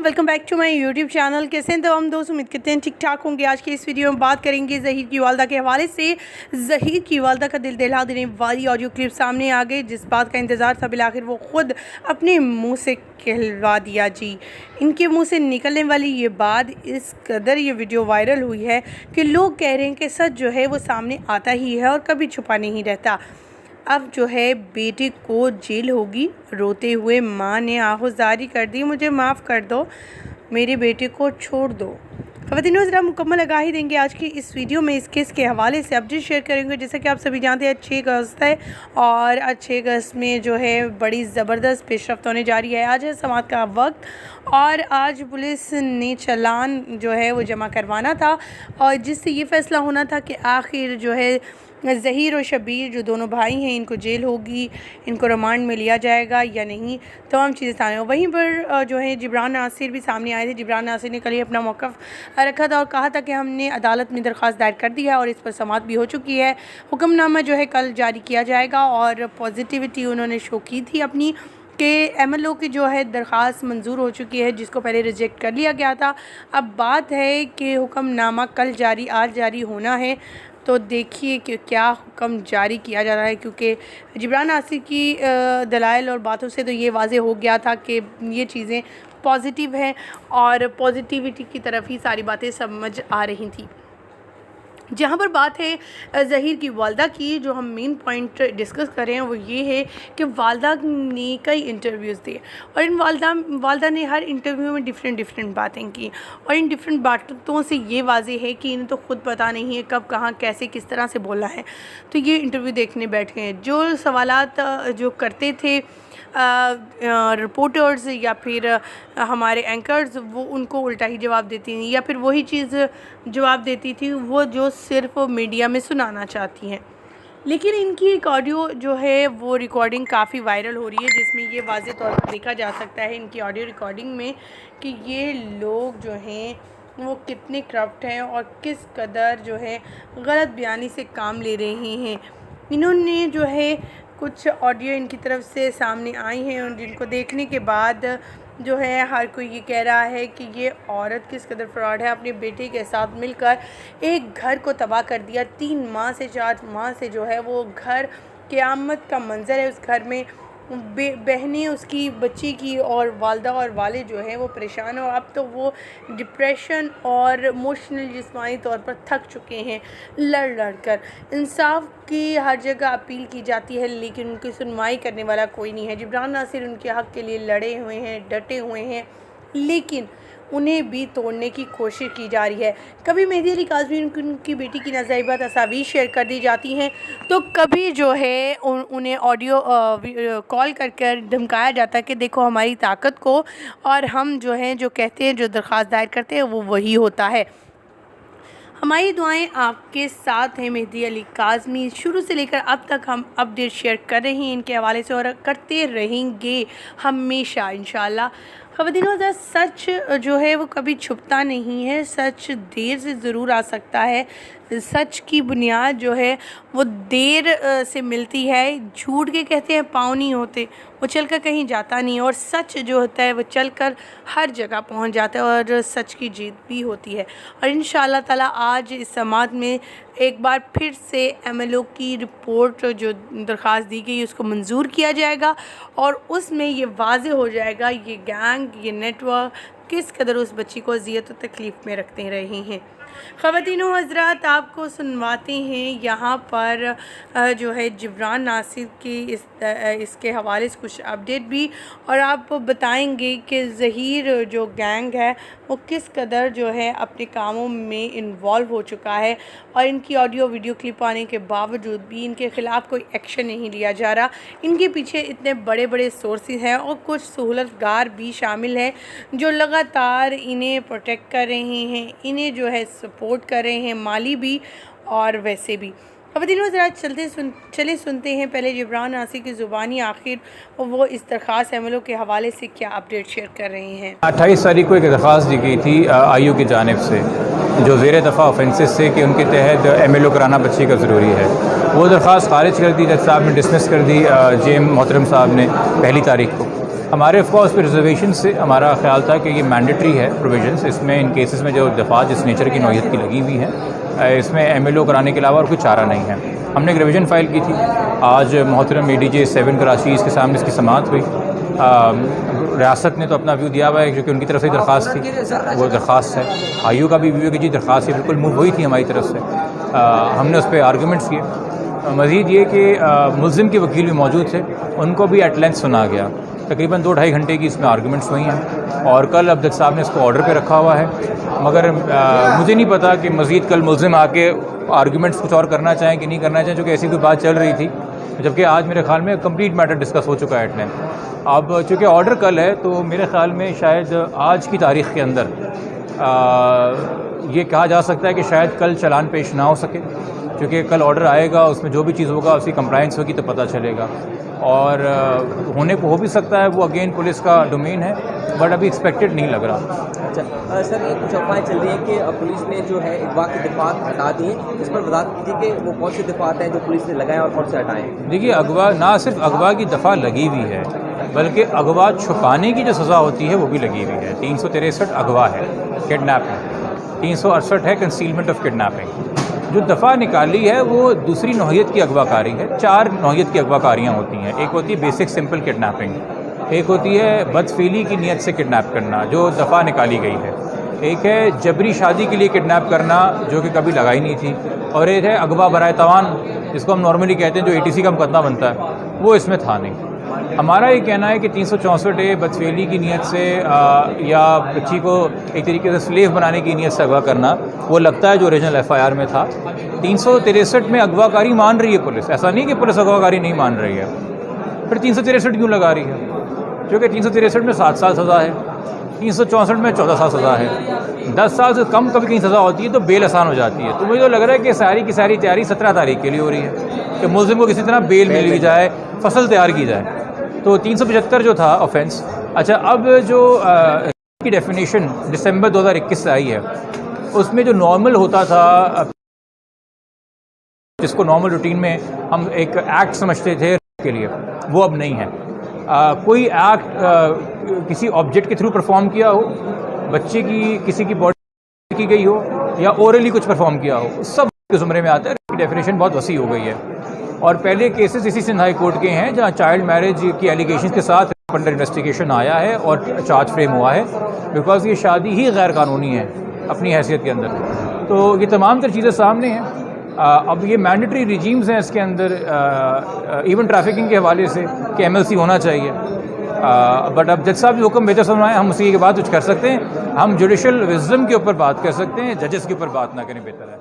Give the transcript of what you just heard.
Welcome back to my YouTube channel. कैसे हैं तो हम दोस्त, उम्मीद करते हैं ठीक ठाक होंगे। आज की इस वीडियो में बात करेंगे ज़हीर की वालदा के हवाले से। ज़हीर की वालदा का दिल दहला देने वाली ऑडियो क्लिप सामने आ गई, जिस बात का इंतज़ार था बिलाखिर वो ख़ुद अपने मुंह से कहलवा दिया। जी, इनके मुंह से निकलने वाली ये बात इस कदर ये वीडियो वायरल हुई है कि लोग कह रहे हैं कि सच जो है वो सामने आता ही है और कभी छुपा नहीं रहता। अब जो है बेटे को जेल होगी। रोते हुए माँ ने आहुजारी कर दी, मुझे माफ़ कर दो, मेरे बेटे को छोड़ दो। ख़वातीन ज़रा मुकम्मल आगाही देंगे आज की इस वीडियो में। इस केस के हवाले से अपडेट शेयर करेंगे। जैसा कि आप सभी जानते हैं 6 अगस्त है और 6 अगस्त में जो है बड़ी ज़बरदस्त पेशरफ्त होने जा रही है। आज है समात का वक्त और आज पुलिस ने चालान जो है वो जमा करवाना था और जिससे ये फ़ैसला होना था कि आखिर जो है ज़हीर और शब्बीर जो दोनों भाई हैं इनको जेल होगी, इनको रिमांड में लिया जाएगा या नहीं, तमाम चीज़ें सामने। वहीं पर जो है जिब्रान नासिर भी सामने आए थे। जिब्रान नासिर ने कल ही अपना मौक़िफ़ रखा था और कहा था कि हमने अदालत में दरख्वास्त दायर कर दी है और इस पर समात भी हो चुकी है। हुक्मनामा जो है कल जारी किया जाएगा और पॉजिटिविटी उन्होंने शो की थी अपनी कि MLO की जो है दरख्वास्त मंजूर हो चुकी है, जिसको पहले रिजेक्ट कर लिया गया था। अब बात है कि हुक्मनामा कल जारी आज जारी होना है, तो देखिए कि क्या हुक्म जारी किया जा रहा है, क्योंकि जिब्रान नासिर की दलाइल और बातों से तो ये वाज़े हो गया था कि ये चीज़ें पॉजिटिव हैं और पॉजिटिविटी की तरफ ही सारी बातें समझ आ रही थी। जहाँ पर बात है ज़हीर की वालदा की, जो हम मेन पॉइंट डिस्कस कर रहे हैं वो ये है कि वालदा ने कई इंटरव्यूज़ दिए और इन वालदा ने हर इंटरव्यू में डिफरेंट बातें की और इन डिफरेंट बातों से ये वाज़े है कि इन्हें तो ख़ुद पता नहीं है कब कहाँ कैसे किस तरह से बोला है। तो ये इंटरव्यू देखने बैठ गए हैं। जो सवालात जो करते थे रिपोर्टर्स या फिर हमारे एंकर्स, वो उनको उल्टा ही जवाब देती थी या फिर वही चीज़ जवाब देती थी वो जो सिर्फ मीडिया में सुनाना चाहती हैं। लेकिन इनकी एक ऑडियो जो है वो रिकॉर्डिंग काफ़ी वायरल हो रही है, जिसमें ये वाज़े तौर पर देखा जा सकता है इनकी ऑडियो रिकॉर्डिंग में कि ये लोग जो हैं वो कितने करप्ट हैं और किस कदर जो है गलत बयानी से काम ले रहे हैं। इन्होंने जो है कुछ ऑडियो इनकी तरफ से सामने आई हैं और जिनको देखने के बाद जो है हर कोई ये कह रहा है कि ये औरत किस कदर फ्रॉड है। अपने बेटे के साथ मिलकर एक घर को तबाह कर दिया। 3 माह से 4 माह से जो है वो घर क़यामत का मंज़र है। उस घर में बहनें उसकी बच्ची की और वालदा और वाले जो हैं वो परेशान हैं और अब तो वो डिप्रेशन और इमोशनल जिस्मानी तौर पर थक चुके हैं। लड़ कर इंसाफ की हर जगह अपील की जाती है, लेकिन उनकी सुनवाई करने वाला कोई नहीं है। जिब्रान नासिर उनके हक़ के लिए लड़े हुए हैं, डटे हुए हैं, लेकिन उन्हें भी तोड़ने की कोशिश की जा रही है। कभी मेहदी अली काज़मी उनकी बेटी की नाजायज़ तस्वीर शेयर कर दी जाती हैं, तो कभी जो है उन्हें ऑडियो कॉल कर धमकाया जाता है कि देखो हमारी ताकत को, और हम जो हैं जो कहते हैं जो दरख्वास्त दायर करते हैं वो वही होता है। हमारी दुआएं आपके साथ हैं। मेहदी अली काज़मी शुरू से लेकर अब तक हम अपडेट शेयर कर रहे हैं इनके हवाले से और करते रहेंगे हमेशा इंशाल्लाह। ख़वातीन, सच जो है वो कभी छुपता नहीं है, सच देर से ज़रूर आ सकता है। सच की बुनियाद जो है वो देर से मिलती है। झूठ के कहते हैं पाँव नहीं होते, वो चलकर कहीं जाता नहीं, और सच जो होता है वो चलकर हर जगह पहुंच जाता है और सच की जीत भी होती है। और इंशाअल्लाह ताला आज इस समात में एक बार फिर से MLO की रिपोर्ट जो दरख्वास्त दी गई उसको मंजूर किया जाएगा और उसमें ये वाज़े हो जाएगा ये गैंग, ये नेटवर्क किस कदर उस बच्ची को अज़ियत और तकलीफ़ में रखते रहे हैं। ख़वातीनो हज़रात, आपको सुनवाते हैं यहाँ पर जो है जिब्रान नासिर की इसके हवाले से कुछ अपडेट भी, और आप बताएंगे कि ज़हीर जो गैंग है वो किस कदर जो है अपने कामों में इन्वॉल्व हो चुका है और इनकी ऑडियो वीडियो क्लिप आने के बावजूद भी इनके ख़िलाफ़ कोई एक्शन नहीं लिया जा रहा। इनके पीछे इतने बड़े सोर्सेज हैं और कुछ सहूलतगार भी शामिल हैं जो लगातार इन्हें प्रोटेक्ट कर रहे हैं, इन्हें जो है सपोर्ट कर रहे हैं, माली भी और वैसे भी। ख़वातीन ज़रा चले सुनते हैं पहले जिब्रान नासिर की ज़ुबानी आखिर वो इस दरख्वास्त MLO के हवाले से क्या अपडेट शेयर कर रहे हैं। 28 तारीख को एक दरख्वास्त दी गई थी IU की जानिब से जो ज़ेर दफ़ा ऑफेंसेस से कि उनके तहत MLO कराना बच्ची का ज़रूरी है। वो दरख्वास्त खारिज कर दी, जज साहब ने डिसमिस कर दी, JM मोहतरम साहब ने 1 तारीख को। हमारे ऑफकोर्स पे रिजर्वेशन से हमारा ख्याल था कि ये मैंडेटरी है प्रोविजंस, इसमें इन केसेस में जो दफ़ा जिस नेचर की नौयत की लगी हुई है इसमें MLO कराने के अलावा और कोई चारा नहीं है। हमने एक रिविज़न फ़ाइल की थी, आज मोहतरम ADJ 7 कराची इसके सामने इसकी समाअत हुई। रियासत ने तो अपना व्यू दिया हुआ है, जो कि उनकी तरफ से दरख्वास्त थी, वो दरख्वास्त है। IU का भी व्यू है कि जी दरख्वास्त है, बिल्कुल मूव हुई थी हमारी तरफ से। हमने उस पर आर्गूमेंट्स किए। मज़ीद ये कि मुल्ज़िम के वकील भी मौजूद थे, उनको भी एट लेंथ सुना गया। तकरीबन 2-2.5 घंटे की इसमें आर्गूमेंट्स हुई हैं और कल अब जज साहब ने इसको ऑर्डर पे रखा हुआ है। मगर मुझे नहीं पता कि मज़ीद कल मुल्ज़िम आके आर्गूमेंट्स कुछ और करना चाहें कि नहीं करना चाहें, चूँकि ऐसी कोई बात चल रही थी, जबकि आज मेरे ख्याल में कंप्लीट मैटर डिस्कस हो चुका है एट लेंथ। अब चूँकि ऑर्डर कल है तो मेरे ख्याल में शायद आज की तारीख़ के अंदर ये कहा जा सकता है कि शायद कल चालान पेश ना हो सके, क्योंकि कल ऑर्डर आएगा, उसमें जो भी चीज़ होगा उसकी कंप्लाइंस होगी तो पता चलेगा। और होने को हो भी सकता है, वो अगेन पुलिस का डोमेन है, बट अभी एक्सपेक्टेड नहीं लग रहा। अच्छा सर, ये कुछ अफवाहें चल रही हैं कि पुलिस ने जो है अगवा के दफ़ात हटा दिए, इस पर वज़ाहत कीजिए कि वो कौन से दफ़ात हैं जो पुलिस ने लगाए और कौन से हटाएँ? देखिए, अगवा ना सिर्फ अगवा की दफ़ा लगी हुई है, बल्कि अगवा छुपाने की जो सज़ा होती है वो भी लगी हुई है। 363 अगवा है, किडनैपिंग, 368 है कंसीलमेंट ऑफ किडनैपिंग। जो दफ़ा निकाली है वो दूसरी नौयत की अगवाकारी है। 4 नौयत की अगवाकारियाँ होती हैं। एक होती है बेसिक सिंपल किडनैपिंग, एक होती है बदफेली की नीयत से किडनैप करना जो दफ़ा निकाली गई है, एक है जबरी शादी के लिए किडनैप करना जो कि कभी लगाई नहीं थी, और एक है अगवा बराए तवान जिसको हम नॉर्मली कहते हैं, जो ATC का मुकदमा बनता है, वो इसमें था नहीं। हमारा ये कहना है कि 364 बदफेली की नीयत से या बच्ची को एक तरीके से स्लेव बनाने की नीयत से अगवा करना वो लगता है जो ओरिजिनल FIR में था। 363 में अगवाकारी मान रही है पुलिस, ऐसा नहीं कि पुलिस अगवाकारी नहीं मान रही है। फिर 363 क्यों लगा रही है? क्योंकि 363 में 7 साल सज़ा है, 364 में 14 साल सज़ा है। 10 साल से कम कभी कहीं सज़ा होती है तो बेल आसान हो जाती है। तो मुझे तो लग रहा है कि सारी की सारी तैयारी 17 तारीख के लिए हो रही है कि मुल्ज़िम को किसी तरह बेल मिल ली जाए, फसल तैयार की जाए। तो 375 जो था ऑफेंस, अच्छा अब जो की डेफिनेशन दिसंबर 2021 से आई है, उसमें जो नॉर्मल होता था, जिसको नॉर्मल रूटीन में हम एक एक्ट समझते थे के लिए, वो अब नहीं है। कोई एक्ट किसी ऑब्जेक्ट के थ्रू परफॉर्म किया हो, बच्चे की किसी की बॉडी की गई हो या ओरली कुछ परफॉर्म किया हो, सब के ज़ुमरे में आता है। इसकी डेफिनेशन बहुत वसी हो गई है। और पहले केसेस इसी सिंध हाई कोर्ट के हैं जहां चाइल्ड मैरिज की एलिगेशन के साथ अंडर इन्वेस्टिगेशन आया है और चार्ज फ्रेम हुआ है, बिकॉज ये शादी ही गैर कानूनी है अपनी हैसियत के अंदर। तो ये तमाम तर चीज़ें सामने हैं। अब ये मैंडेटरी रिजीम्स हैं इसके अंदर, इवन ट्रैफिकिंग के हवाले से कि MLC होना चाहिए। बट अब जज साहब जो हुक्म बेहतर सुनाए, हम उसी के बाद कुछ कर सकते हैं। हम जुडिशल विज़डम के ऊपर बात कर सकते हैं, जजेस के ऊपर बात ना करें, बेहतर है।